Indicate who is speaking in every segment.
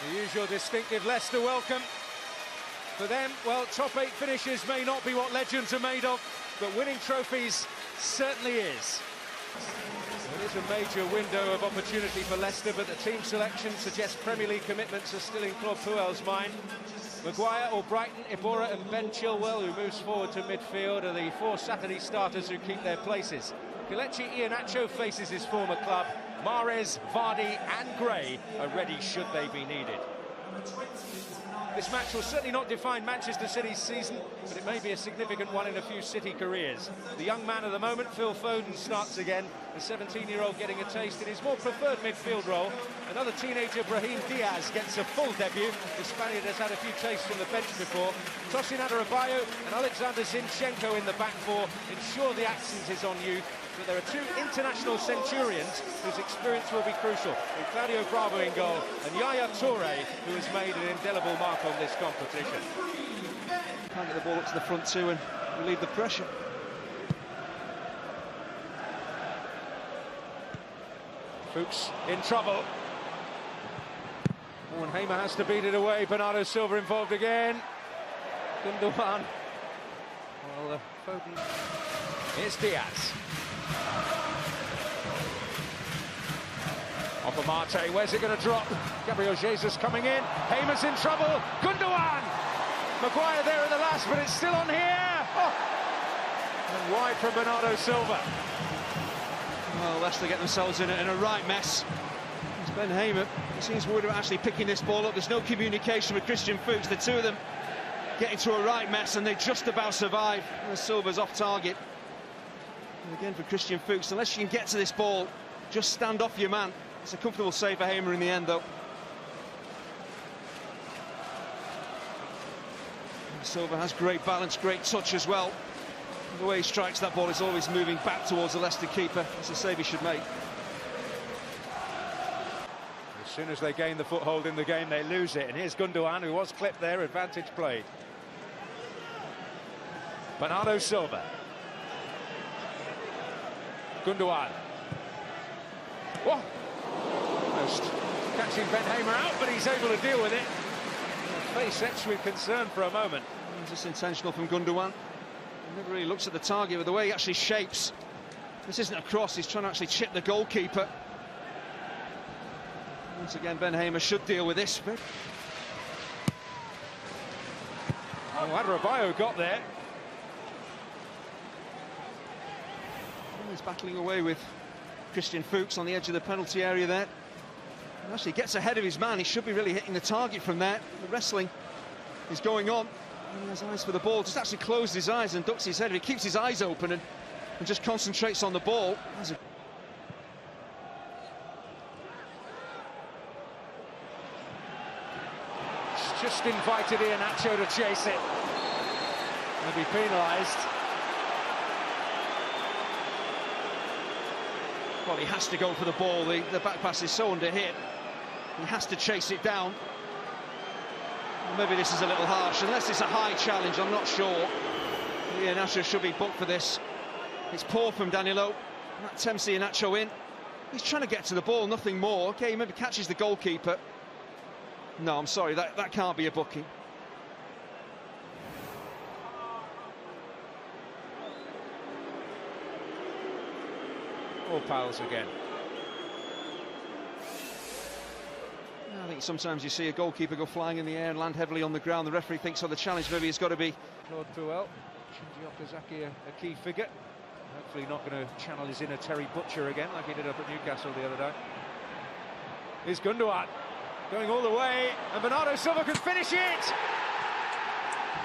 Speaker 1: The usual distinctive Leicester welcome. For them, well, top 8 finishes may not be what legends are made of, but winning trophies certainly is. It is a major window of opportunity for Leicester, but the team selection suggests Premier League commitments are still in Claude Puel's mind. Maguire, Albrighton, Iborra and Ben Chilwell, who moves forward to midfield, are the 4 Saturday starters who keep their places. Kelechi Iheanacho faces his former club. Mahrez, Vardy and Gray are ready should they be needed. This match will certainly not define Manchester City's season, but it may be a significant one in a few City careers. The young man of the moment, Phil Foden, starts again, the 17-year-old getting a taste in his more preferred midfield role. Another teenager, Brahim Diaz, gets a full debut. The Spaniard has had a few tastes from the bench before. Tosin Adarabioyo and Alexander Zinchenko in the back four ensure the accent is on youth. But there are 2 international centurions whose experience will be crucial, with Claudio Bravo in goal and Yaya Toure, who has made an indelible mark on this competition.
Speaker 2: Can't get the ball up to the front too and relieve the pressure.
Speaker 1: Fuchs in trouble. Oh, and Hamer has to beat it away. Bernardo Silva involved again. Gundogan. Well, Foden. Here's Diaz. Off of Marte, where's it going to drop? Gabriel Jesus coming in, Hamer's in trouble, Gundogan! Maguire there at the last, but it's still on here! Oh. And wide from Bernardo Silva.
Speaker 2: Well, Leicester get themselves in a right mess. It's Ben Hamer. He seems worried about actually picking this ball up. There's no communication with Christian Fuchs. The two of them get into a right mess and they just about survive. And Silva's off target. And again for Christian Fuchs, unless you can get to this ball, just stand off your man. It's a comfortable save for Hamer in the end, though. And Silva has great balance, great touch as well. And the way he strikes that ball is always moving back towards the Leicester keeper. It's a save he should make.
Speaker 1: As soon as they gain the foothold in the game, they lose it. And here's Gundogan, who was clipped there, advantage played. Bernardo Silva. Gundogan. Whoa! Almost catching Ben Hamer out, but he's able to deal with it. Face etched with concern for a moment.
Speaker 2: Just intentional from Gundogan. He never really looks at the target, but the way he actually shapes. This isn't a cross, he's trying to actually chip the goalkeeper. Once again, Ben Hamer should deal with this.
Speaker 1: Oh, Adarabioyo got there.
Speaker 2: He's battling away with Christian Fuchs on the edge of the penalty area there. And actually gets ahead of his man. He should be really hitting the target from there. The wrestling is going on. And he has eyes for the ball. Just actually closes his eyes and ducks his head. He keeps his eyes open and just concentrates on the ball.
Speaker 1: Just invited Iheanacho to chase it. He'll be penalised.
Speaker 2: Well, he has to go for the ball. The back pass is so under hit. He has to chase it down. Well, maybe this is a little harsh. Unless it's a high challenge, I'm not sure. Iheanacho should be booked for this. It's poor from Danilo. That tempts Iheanacho in. He's trying to get to the ball, nothing more. OK, he maybe catches the goalkeeper. No, I'm sorry, that can't be a booking.
Speaker 1: All pals again.
Speaker 2: I think sometimes you see a goalkeeper go flying in the air and land heavily on the ground. The referee thinks, oh, the challenge maybe has got to be.
Speaker 1: Claude Puel, Shinji Okazaki a key figure. Hopefully not going to channel his inner Terry Butcher again like he did up at Newcastle the other day. Here's Gundogan going all the way, and Bernardo Silva can finish it!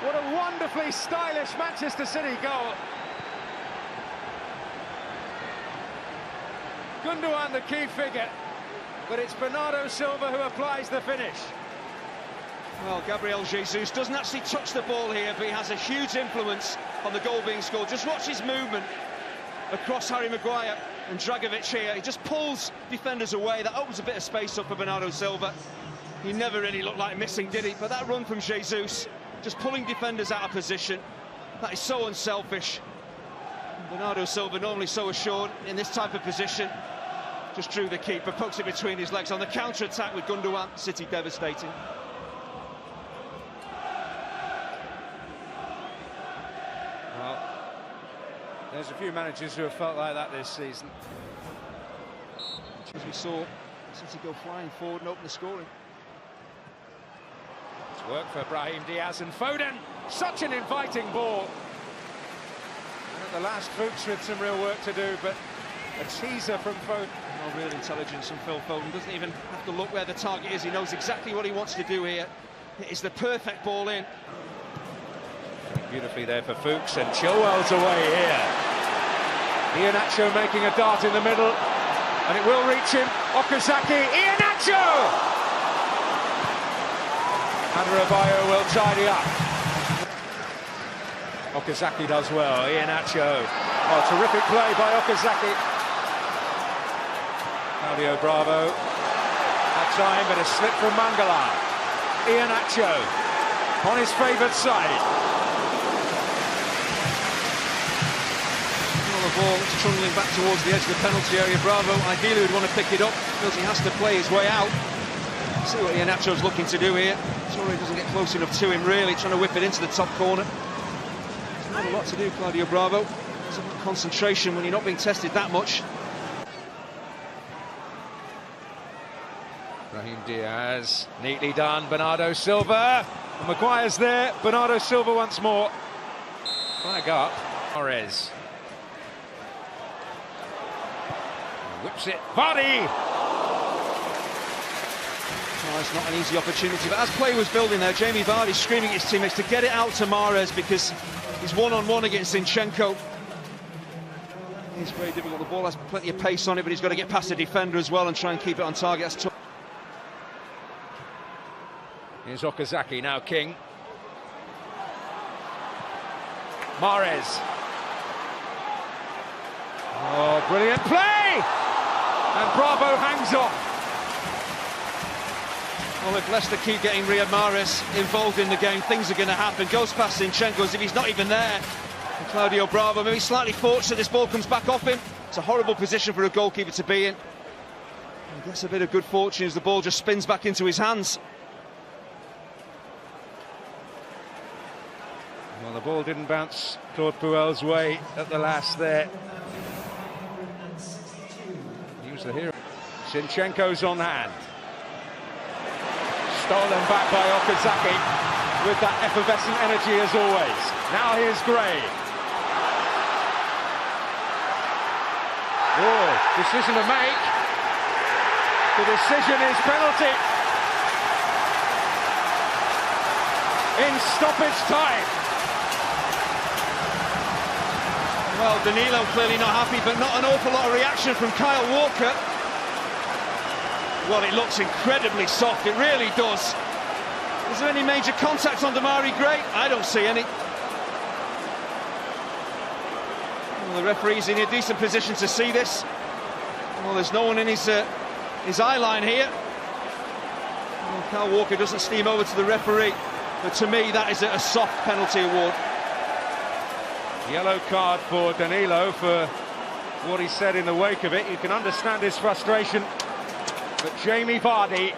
Speaker 1: What a wonderfully stylish Manchester City goal. Gundogan the key figure, but it's Bernardo Silva who applies the finish.
Speaker 2: Well, Gabriel Jesus doesn't actually touch the ball here, but he has a huge influence on the goal being scored. Just watch his movement across Harry Maguire and Dragovic here. He just pulls defenders away. That opens a bit of space up for Bernardo Silva. He never really looked like missing, did he? But that run from Jesus, just pulling defenders out of position, that is so unselfish. Bernardo Silva, normally so assured in this type of position, Just drew the keeper, pokes it between his legs on the counter-attack with Gundogan. City devastating.
Speaker 1: Well, there's a few managers who have felt like that this season.
Speaker 2: As we saw City go flying forward and open the scoring.
Speaker 1: It's work for Brahim Diaz and Foden. Such an inviting ball. And at the last, Fuchs with some real work to do, but a teaser from Foden.
Speaker 2: Oh, real intelligence from Phil Foden. Doesn't even have to look where the target is. He knows exactly what he wants to do here. It is the perfect ball in.
Speaker 1: Beautifully there for Fuchs, and Chilwell's away here. Iheanacho making a dart in the middle, and it will reach him. Okazaki, Iheanacho! Adebayo will tidy up. Okazaki does well, Iheanacho. Oh, terrific play by Okazaki. Claudio Bravo. That time, but a slip from Mangala. Iheanacho on his favoured side.
Speaker 2: Well, the ball is trundling back towards the edge of the penalty area. Bravo ideally would want to pick it up, because he has to play his way out. See what Iheanacho's looking to do here. Sorry, he doesn't get close enough to him, really, trying to whip it into the top corner. There's not a lot to do, Claudio Bravo. There's a concentration when you're not being tested that much.
Speaker 1: Brahim Diaz, neatly done. Bernardo Silva. And Maguire's there. Bernardo Silva once more. Flag up. Torres. Whips it. Vardy!
Speaker 2: Oh, it's not an easy opportunity, but as play was building there, Jamie Vardy screaming at his teammates to get it out to Mahrez, because he's one-on-one against Zinchenko. It's very difficult. The ball has plenty of pace on it, but he's got to get past the defender as well and try and keep it on target. That's tough.
Speaker 1: Here's Okazaki, now King. Mahrez. Oh, brilliant play! And Bravo hangs off.
Speaker 2: Well, if Leicester keep getting Riyad Mahrez involved in the game, things are going to happen. Goes past Zinchenko as if he's not even there. And Claudio Bravo, maybe slightly fortunate this ball comes back off him. It's a horrible position for a goalkeeper to be in. He gets a bit of good fortune as the ball just spins back into his hands.
Speaker 1: Well, the ball didn't bounce Claude Puel's way at the last there. He was the hero. Zinchenko's on hand. Stolen back by Okazaki with that effervescent energy as always. Now here's Gray. Oh, decision to make. The decision is penalty. In stoppage time.
Speaker 2: Well, Danilo clearly not happy, but not an awful lot of reaction from Kyle Walker. Well, it looks incredibly soft, it really does. Is there any major contact on Demarai Gray? I don't see any. Well, the referee's in a decent position to see this. Well, there's no one in his eye line here. Well, Kyle Walker doesn't steam over to the referee, but to me that is a soft penalty award.
Speaker 1: Yellow card for Danilo for what he said in the wake of it. You can understand his frustration, but Jamie Vardy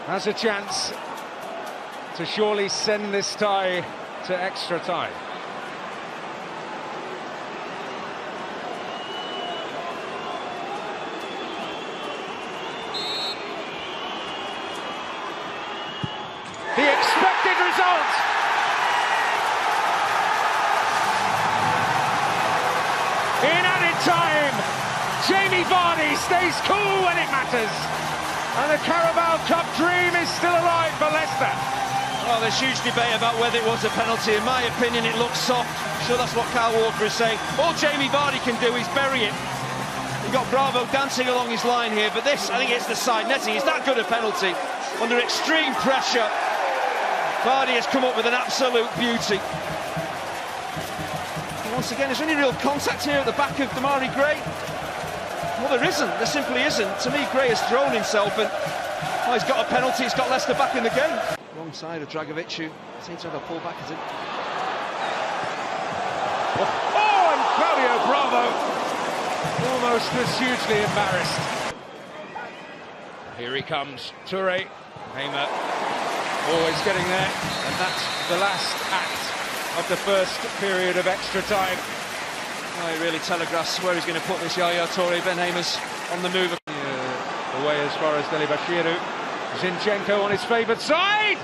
Speaker 1: has a chance to surely send this tie to extra time. The expected result! In added time, Jamie Vardy stays cool when it matters. And the Carabao Cup dream is still alive for Leicester.
Speaker 2: Well, there's huge debate about whether it was a penalty. In my opinion, it looks soft. I'm sure that's what Kyle Walker is saying. All Jamie Vardy can do is bury it. You've got Bravo dancing along his line here, but this, I think it's the side netting. Is that good a penalty? Under extreme pressure, Vardy has come up with an absolute beauty. Once again, is there any real contact here at the back of Demarai Gray? Well, there isn't. There simply isn't. To me, Gray has thrown himself, and well, he's got a penalty. He's got Leicester back in the game. Wrong side of Dragovic, who seems to have a pull back at him.
Speaker 1: Oh, and Claudio Bravo almost was hugely embarrassed. Here he comes, Toure, Hamer, always getting there, and that's the last act of the first period of extra time.
Speaker 2: Oh, he really telegraphs where he's going to put this. Yaya Toure, Ben Hamer's on the move.
Speaker 1: Away as far as Delibashiru. Zinchenko on his favoured side!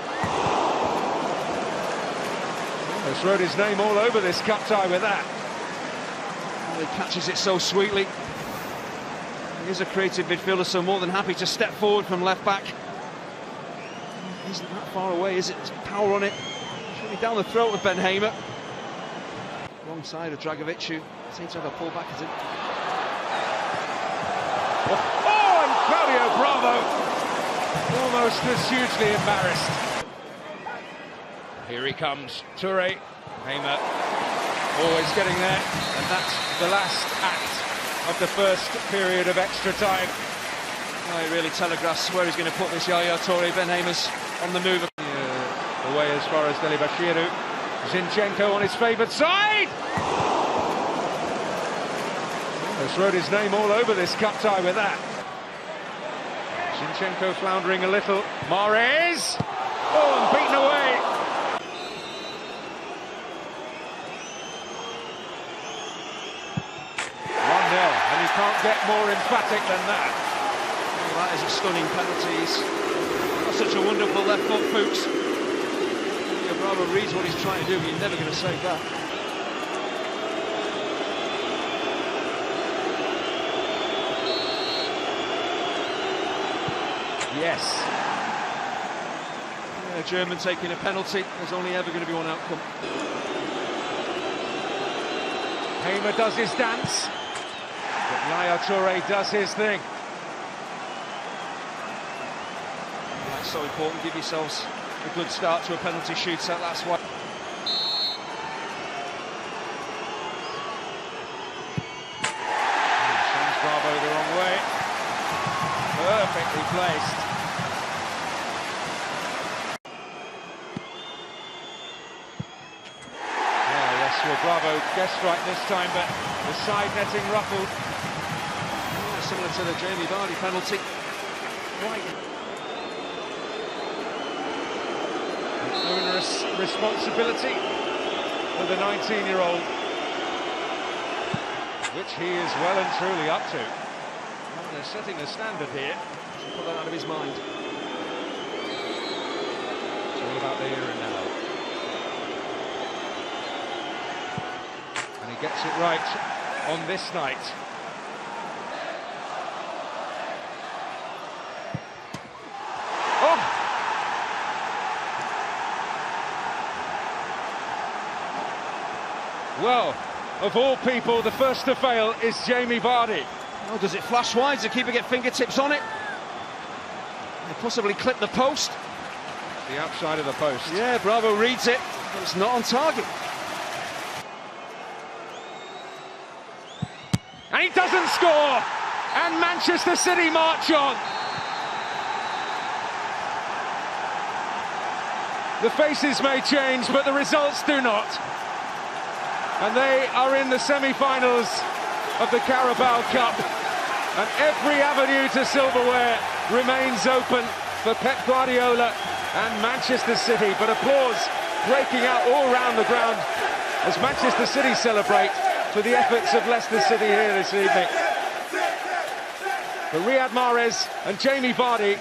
Speaker 1: Almost wrote his name all over this cup tie with that.
Speaker 2: Oh, he catches it so sweetly. He is a creative midfielder, so more than happy to step forward from left back. He isn't that far away, is it? There's power on it. Should be down the throat of Ben Hamer. Wrong side of Dragovic, who seems to have a pull back, is it?
Speaker 1: Oh, and Claudio Bravo almost was hugely embarrassed. Here he comes, Toure, Hamer, always getting there, and that's the last act of the first period of extra time.
Speaker 2: Oh, he really telegraphs where he's going to put this. Yaya Toure, Ben Hamer's on the move.
Speaker 1: Away as far as Delibashiru. Zinchenko on his favoured side! Almost wrote his name all over this cup tie with that. Zinchenko floundering a little. Mahrez! Oh, and beaten away! And you can't get more emphatic than that.
Speaker 2: Oh, that is a stunning penalty. He's got such a wonderful left foot, Fuchs. Bravo reads what he's trying to do, but you're never going to save that.
Speaker 1: Yes.
Speaker 2: Yeah, German taking a penalty. There's only ever going to be one outcome.
Speaker 1: Hamer does his dance. But Yaya Toure does his thing.
Speaker 2: That's so important. Give yourselves a good start to a penalty shootout. That's why.
Speaker 1: Sends Bravo the wrong way. Perfectly placed. Yes, well, Bravo guessed right this time, but the side netting ruffled.
Speaker 2: Similar to the Jamie Vardy penalty.
Speaker 1: Right. An onerous responsibility for the 19-year-old, which he is well and truly up to. Well, they're setting a standard here.
Speaker 2: Doesn't put that out of his mind.
Speaker 1: It's all about the here and now. And he gets it right on this night. Oh! Well, of all people, the first to fail is Jamie Vardy.
Speaker 2: Oh, does it flash wide? Does the keeper get fingertips on it? They possibly clip the post.
Speaker 1: The outside of the post.
Speaker 2: Yeah, Bravo reads it, but it's not on target.
Speaker 1: And he doesn't score! And Manchester City march on! The faces may change, but the results do not. And they are in the semi-finals of the Carabao Cup. And every avenue to silverware remains open for Pep Guardiola and Manchester City. But applause breaking out all round the ground as Manchester City celebrate for the efforts of Leicester City here this evening. For Riyad Mahrez and Jamie Vardy,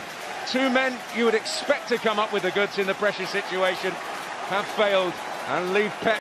Speaker 1: two men you would expect to come up with the goods in the pressure situation, have failed and leave Pep